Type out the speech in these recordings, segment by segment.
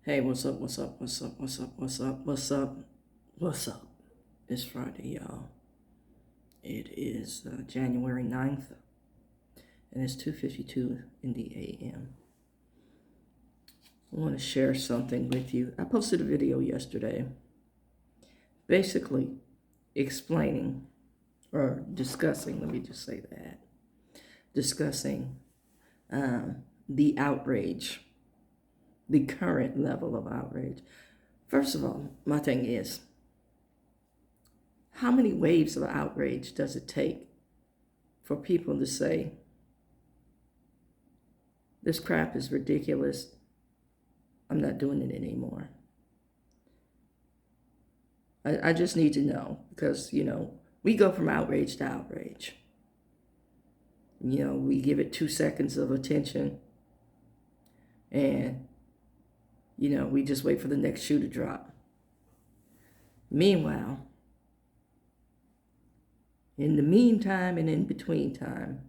Hey, what's up? What's up? What's up? What's up? What's up? What's up? What's up? It's Friday, y'all. It is January 9th, and it's 2:52 in the a.m. I want to share something with you. I posted a video yesterday basically explaining or discussing, let me just say that, discussing the outrage, the current level of outrage. First of all, my thing is, how many waves of outrage does it take for people to say, this crap is ridiculous, I'm not doing it anymore? I just need to know because, we go from outrage to outrage. We give it 2 seconds of attention and, we just wait for the next shoe to drop. Meanwhile, in the meantime and in between time,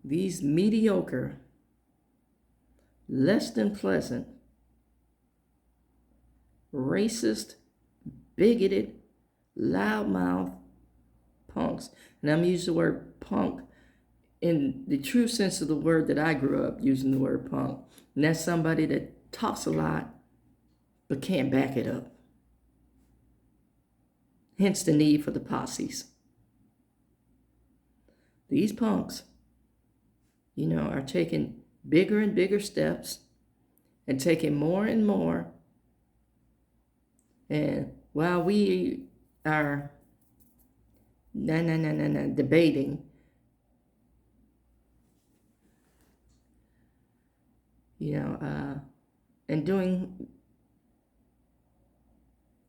these mediocre, less than pleasant, racist, bigoted, loudmouth punks, and I'm using the word punk in the true sense of the word that I grew up using the word punk, and that's somebody that talks a lot but can't back it up. Hence the need for the posses. These punks, are taking bigger and bigger steps and taking more and more. And while we are debating, and doing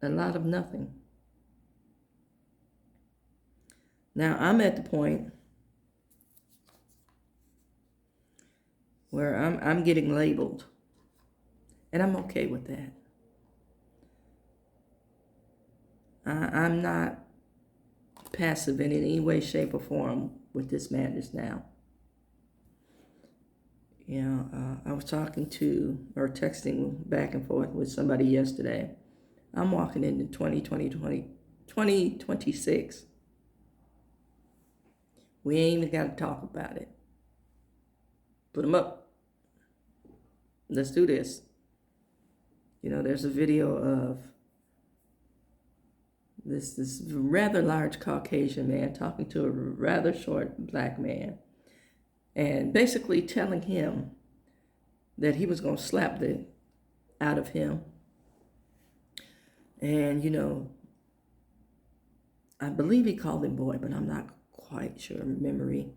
a lot of nothing. Now I'm at the point where I'm getting labeled, and I'm okay with that. I'm not passive in any way, shape, or form with this madness now. I was talking to or texting back and forth with somebody yesterday. I'm walking into 2026. We ain't even got to talk about it. Put them up. Let's do this. There's a video of this rather large Caucasian man talking to a rather short black man and basically telling him that he was going to slap the out of him. And, I believe he called him boy, but I'm not quite sure. Memory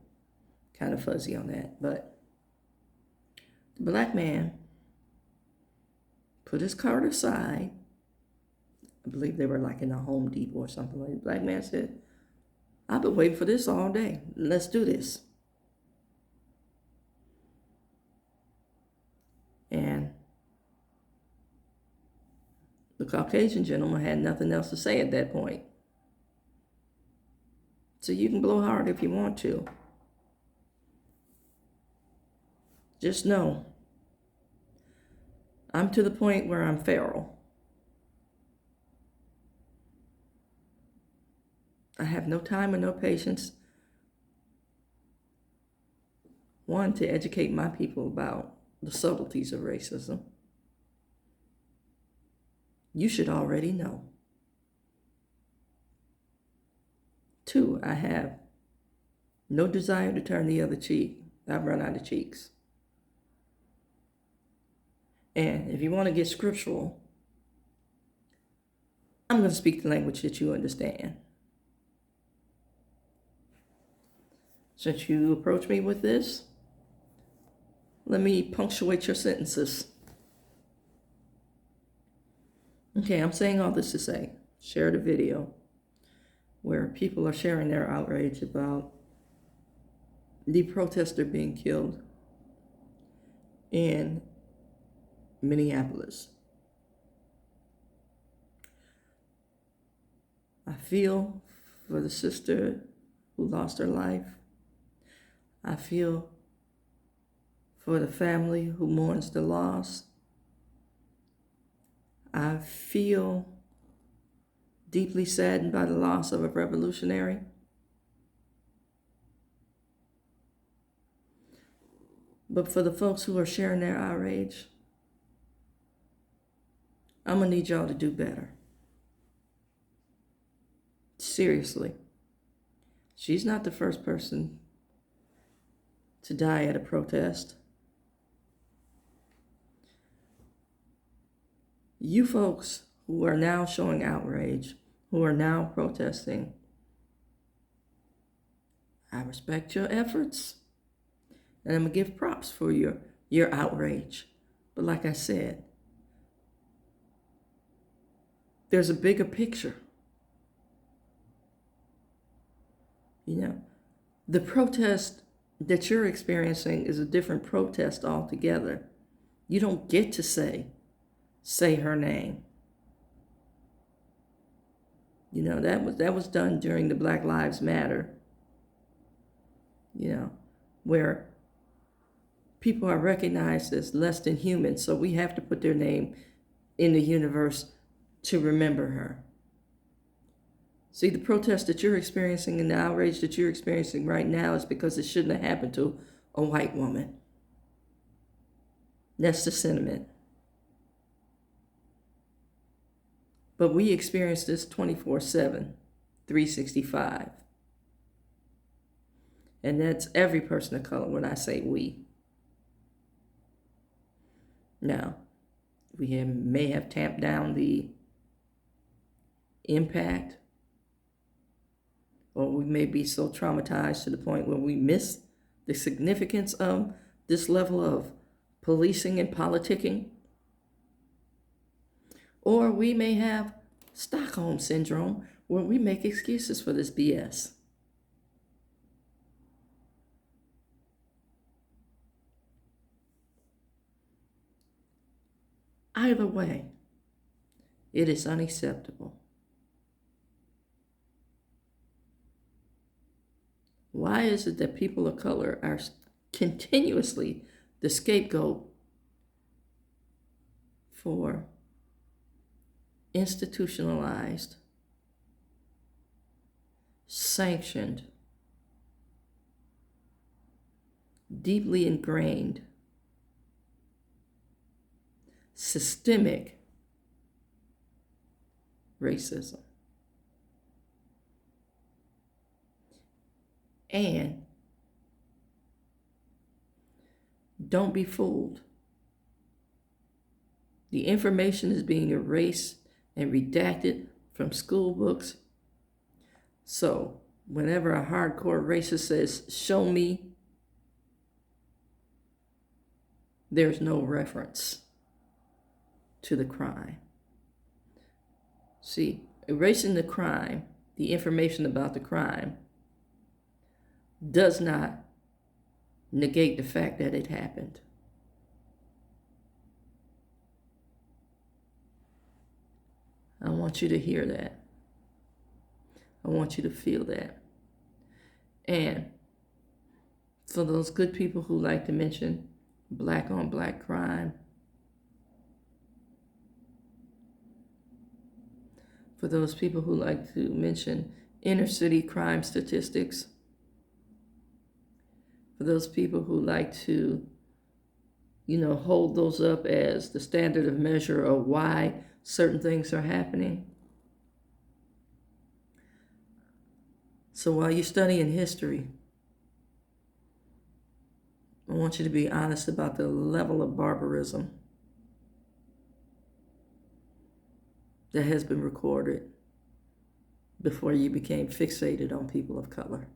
kind of fuzzy on that. But the black man put his cart aside. I believe they were like in a Home Depot or something like that. The black man said, I've been waiting for this all day. Let's do this. And the Caucasian gentleman had nothing else to say at that point. So you can blow hard if you want to. Just know, I'm to the point where I'm feral. I have no time or no patience, one, to educate my people about the subtleties of racism. You should already know. 2, I have no desire to turn the other cheek. I've run out of cheeks. And if you want to get scriptural, I'm going to speak the language that you understand. Since you approach me with this, let me punctuate your sentences. Okay, I'm saying all this to say, share the video where people are sharing their outrage about the protester being killed in Minneapolis. I feel for the sister who lost her life. I feel for the family who mourns the loss. I feel deeply saddened by the loss of a revolutionary. But for the folks who are sharing their outrage, I'm going to need y'all to do better. Seriously. She's not the first person to die at a protest. You folks who are now showing outrage, who are now protesting, I respect your efforts, and I'm going to give props for your outrage. But like I said, there's a bigger picture. You know, the protest that you're experiencing is a different protest altogether. You don't get to say her name. You know, that was done during the Black Lives Matter, you know, where people are recognized as less than human, so we have to put their name in the universe to remember her. See, the protest that you're experiencing and the outrage that you're experiencing right now is because it shouldn't have happened to a white woman. That's the sentiment. But we experience this 24/7, 365. And that's every person of color when I say we. Now, we may have tamped down the impact, or we may be so traumatized to the point where we miss the significance of this level of policing and politicking. Or we may have Stockholm Syndrome, where we make excuses for this BS. Either way, it is unacceptable. Why is it that people of color are continuously the scapegoat for institutionalized, sanctioned, deeply ingrained, systemic racism? And don't be fooled. The information is being erased and redacted from school books. So whenever a hardcore racist says, "Show me," there's no reference to the crime. See, erasing the crime, the information about the crime, does not negate the fact that it happened. I want you to hear that. I want you to feel that. And for those good people who like to mention black on black crime, for those people who like to mention inner city crime statistics, for those people who like to, hold those up as the standard of measure of why certain things are happening. So while you're studying history, I want you to be honest about the level of barbarism that has been recorded before you became fixated on people of color.